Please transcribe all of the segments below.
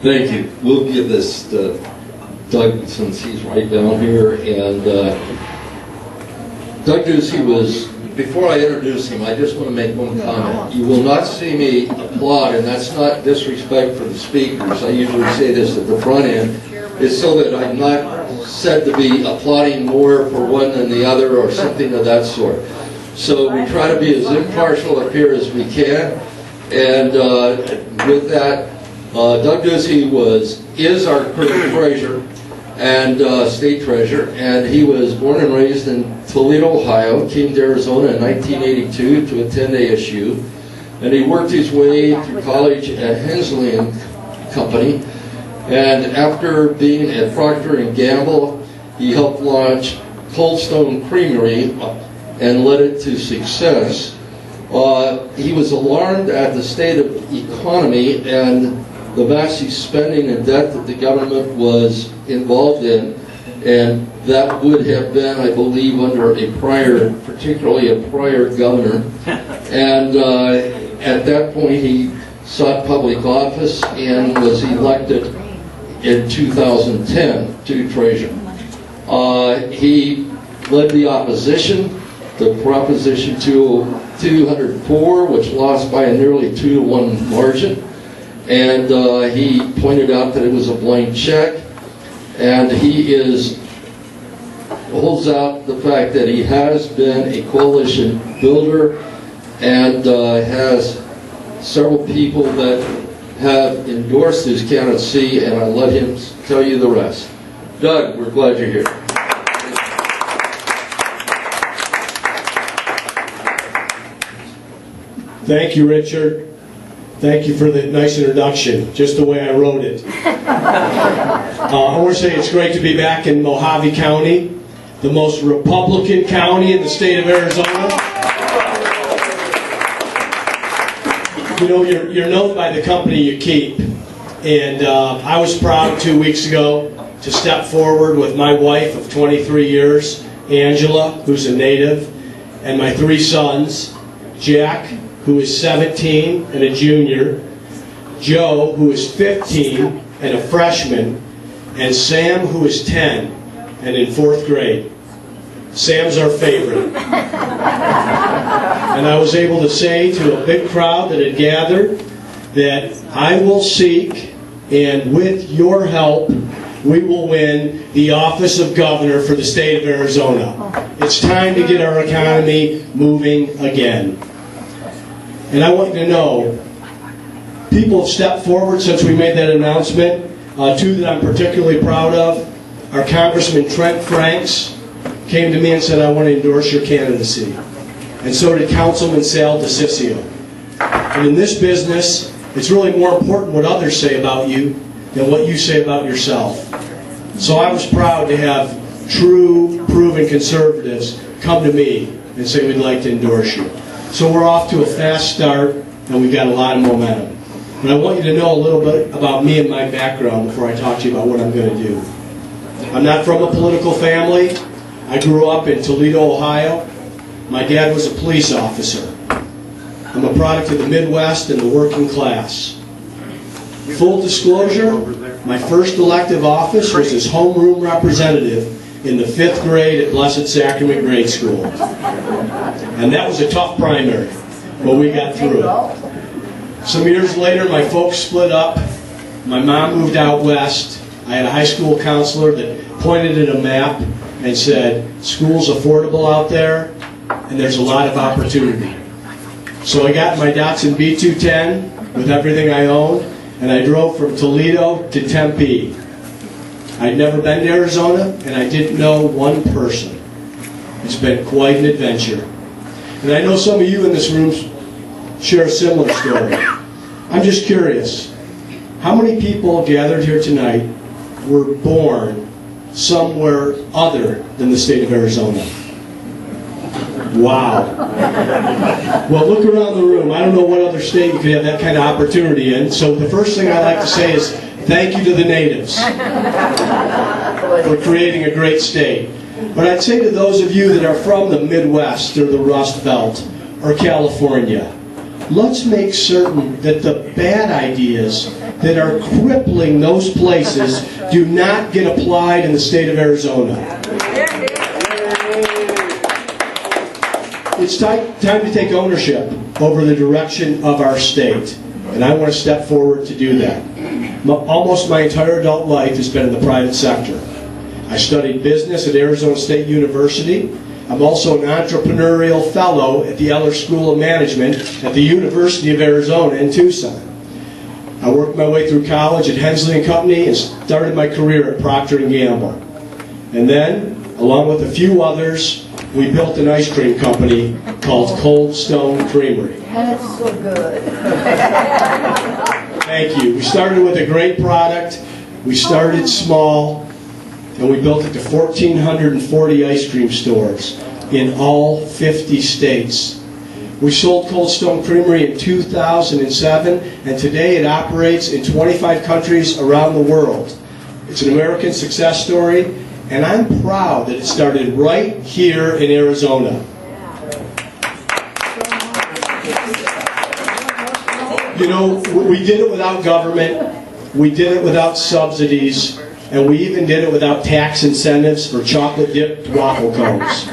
Thank you. We'll give this to Doug since he's right down here. And Doug Ducey was, before I introduce him, I just want to make one comment. You will not see me applaud, and that's not disrespect for the speakers. I usually say this at the front end. It's so that I'm not said to be applauding more for one than the other or something of that sort. So we try to be as impartial up here as we can. And with that, Doug Ducey is our current treasurer and state treasurer, and he was born and raised in Toledo, Ohio, came to Arizona in 1982 to attend ASU, and he worked his way through college at Hensley and Company, and after being at Procter & Gamble, he helped launch Cold Stone Creamery and led it to success. He was alarmed at the state of economy and the massive spending and debt that the government was involved in, and that would have been, I believe, under a prior, particularly a prior governor. And at that point, he sought public office and was elected in 2010 to treasurer. He led the opposition to Proposition 204, which lost by a nearly 2-to-1 margin. And he pointed out that it was a blank check, and he holds out the fact that he has been a coalition builder and has several people that have endorsed his candidacy, and I'll let him tell you the rest. Doug, we're glad you're here. Thank you, Richard. Thank you for the nice introduction, just the way I wrote it. I want to say it's great to be back in Mohave County, the most Republican county in the state of Arizona. You know, you're known by the company you keep. And I was proud 2 weeks ago to step forward with my wife of 23 years, Angela, who's a native, and my 3 sons, Jack, who is 17 and a junior, Joe, who is 15 and a freshman, and Sam, who is 10 and in 4th grade. Sam's our favorite. And I was able to say to a big crowd that had gathered that I will seek, and with your help, we will win the office of governor for the state of Arizona. It's time to get our economy moving again. And I want you to know, people have stepped forward since we made that announcement. 2 that I'm particularly proud of. Our Congressman Trent Franks came to me and said, I want to endorse your candidacy. And so did Councilman Sal DeCiccio. And in this business, it's really more important what others say about you than what you say about yourself. So I was proud to have true, proven conservatives come to me and say, we'd like to endorse you. So we're off to a fast start, and we've got a lot of momentum. But I want you to know a little bit about me and my background before I talk to you about what I'm going to do. I'm not from a political family. I grew up in Toledo, Ohio. My dad was a police officer. I'm a product of the Midwest and the working class. Full disclosure, my first elective office was as homeroom representative in the 5th grade at Blessed Sacrament Grade School. And that was a tough primary, but we got through it. Some years later, my folks split up. My mom moved out west. I had a high school counselor that pointed at a map and said, school's affordable out there, and there's a lot of opportunity. So I got my Datsun B210 with everything I owned, and I drove from Toledo to Tempe. I'd never been to Arizona, and I didn't know one person. It's been quite an adventure. And I know some of you in this room share a similar story. I'm just curious, how many people gathered here tonight were born somewhere other than the state of Arizona? Wow. Well, look around the room. I don't know what other state you could have that kind of opportunity in. So the first thing I like to say is thank you to the natives for creating a great state. But I'd say to those of you that are from the Midwest or the Rust Belt or California, let's make certain that the bad ideas that are crippling those places do not get applied in the state of Arizona. It's time to take ownership over the direction of our state, and I want to step forward to do that. Almost my entire adult life has been in the private sector. I studied business at Arizona State University. I'm also an entrepreneurial fellow at the Eller School of Management at the University of Arizona in Tucson. I worked my way through college at Hensley & Company and started my career at Procter & Gamble. And then, along with a few others, we built an ice cream company called Cold Stone Creamery. That's so good. Thank you. We started with a great product. We started small, and we built it to 1,440 ice cream stores in all 50 states. We sold Cold Stone Creamery in 2007, and today it operates in 25 countries around the world. It's an American success story, and I'm proud that it started right here in Arizona. You know, we did it without government, we did it without subsidies, and we even did it without tax incentives for chocolate-dipped waffle cones.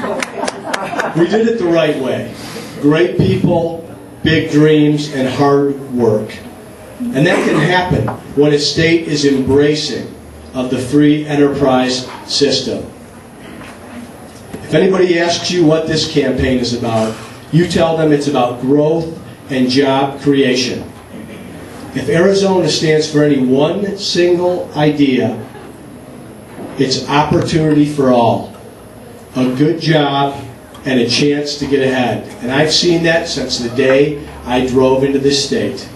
We did it the right way. Great people, big dreams, and hard work. And that can happen when a state is embracing of the free enterprise system. If anybody asks you what this campaign is about, you tell them it's about growth and job creation. If Arizona stands for any one single idea, it's opportunity for all. A good job and a chance to get ahead. And I've seen that since the day I drove into this state.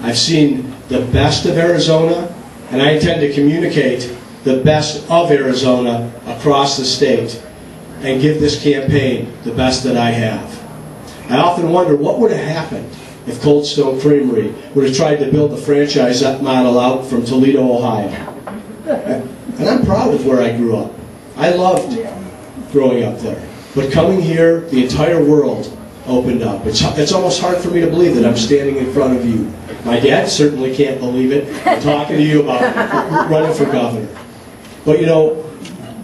I've seen the best of Arizona, and I intend to communicate the best of Arizona across the state and give this campaign the best that I have. I often wonder what would have happened if Cold Stone Creamery would have tried to build the franchise model out from Toledo, Ohio. And I'm proud of where I grew up. I loved growing up there. But coming here, the entire world opened up. It's almost hard for me to believe that I'm standing in front of you. My dad certainly can't believe it. I'm talking to you about running for governor. But you know,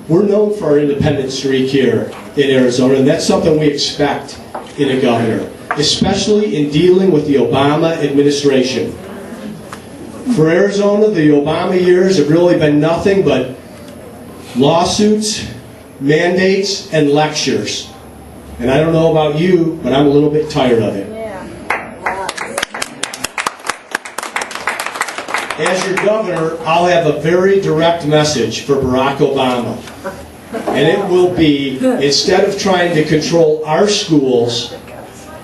we're known for our independent streak here in Arizona, and that's something we expect in a governor, especially in dealing with the Obama administration. For Arizona, the Obama years have really been nothing but lawsuits, mandates, and lectures. And I don't know about you, but I'm a little bit tired of it. As your governor, I'll have a very direct message for Barack Obama. And it will be, instead of trying to control our schools,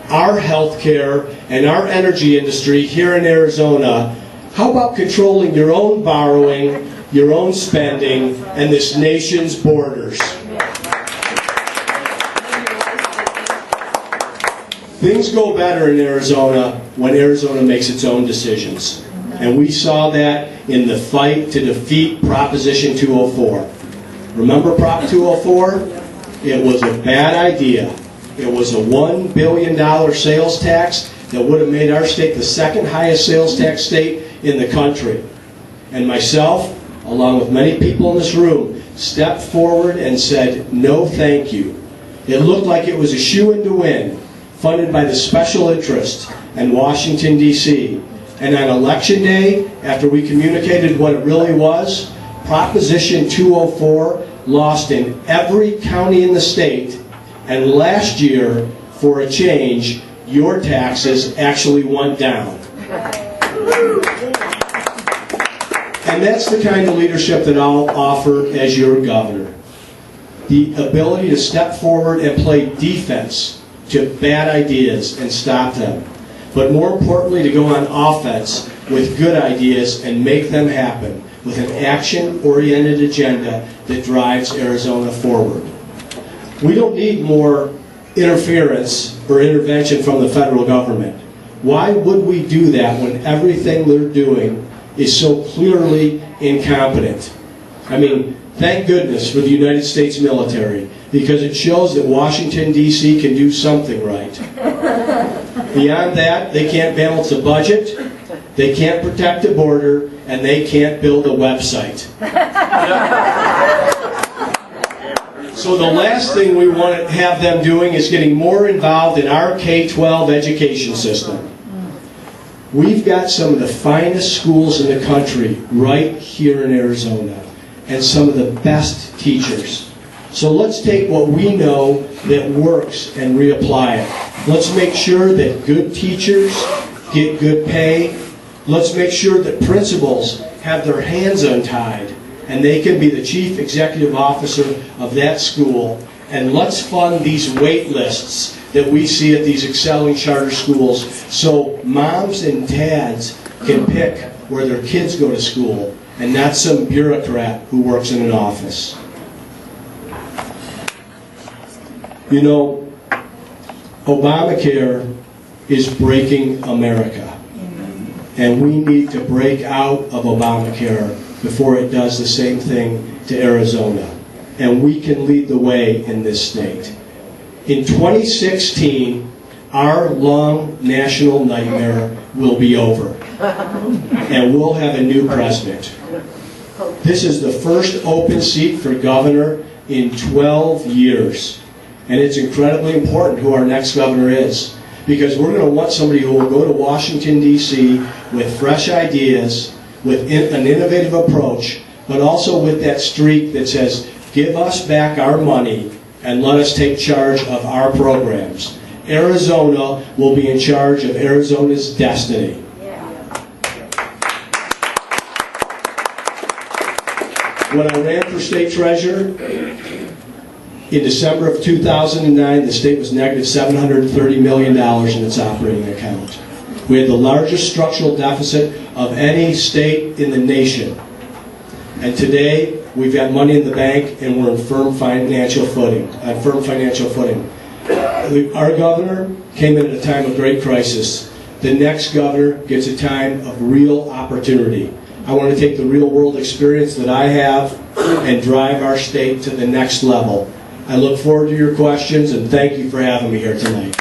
our health care, and our energy industry here in Arizona, how about controlling your own borrowing, your own spending, and this nation's borders? Things go better in Arizona when Arizona makes its own decisions. And we saw that in the fight to defeat Proposition 204. Remember Prop 204? It was a bad idea. It was a $1 billion sales tax that would have made our state the second highest sales tax state in the country. And myself, along with many people in this room, stepped forward and said, no thank you. It looked like it was a shoo-in to win, funded by the special interests in Washington, D.C. And on Election Day, after we communicated what it really was, Proposition 204 lost in every county in the state, and last year, for a change, your taxes actually went down. And that's the kind of leadership that I'll offer as your governor. The ability to step forward and play defense to bad ideas and stop them. But more importantly, to go on offense with good ideas and make them happen with an action-oriented agenda that drives Arizona forward. We don't need more interference or intervention from the federal government. Why would we do that when everything they're doing is so clearly incompetent? I mean, thank goodness for the United States military, because it shows that Washington, D.C. can do something right. Beyond that, they can't balance a budget, they can't protect the border, and they can't build a website. So the last thing we want to have them doing is getting more involved in our K-12 education system. We've got some of the finest schools in the country right here in Arizona, and some of the best teachers. So let's take what we know that works and reapply it. Let's make sure that good teachers get good pay. Let's make sure that principals have their hands untied and they can be the chief executive officer of that school. And let's fund these wait lists that we see at these excelling charter schools so moms and dads can pick where their kids go to school and not some bureaucrat who works in an office. You know, Obamacare is breaking America. And we need to break out of Obamacare before it does the same thing to Arizona. And we can lead the way in this state. In 2016, our long national nightmare will be over. And we'll have a new president. This is the first open seat for governor in 12 years. And it's incredibly important who our next governor is. Because we're going to want somebody who will go to Washington, D.C. with fresh ideas, with an innovative approach, but also with that streak that says, give us back our money and let us take charge of our programs. Arizona will be in charge of Arizona's destiny. When I ran for state treasurer, in December of 2009, the state was negative $730 million in its operating account. We had the largest structural deficit of any state in the nation. And today, we've got money in the bank and we're on firm financial footing. Our governor came in at a time of great crisis. The next governor gets a time of real opportunity. I want to take the real world experience that I have and drive our state to the next level. I look forward to your questions and thank you for having me here tonight.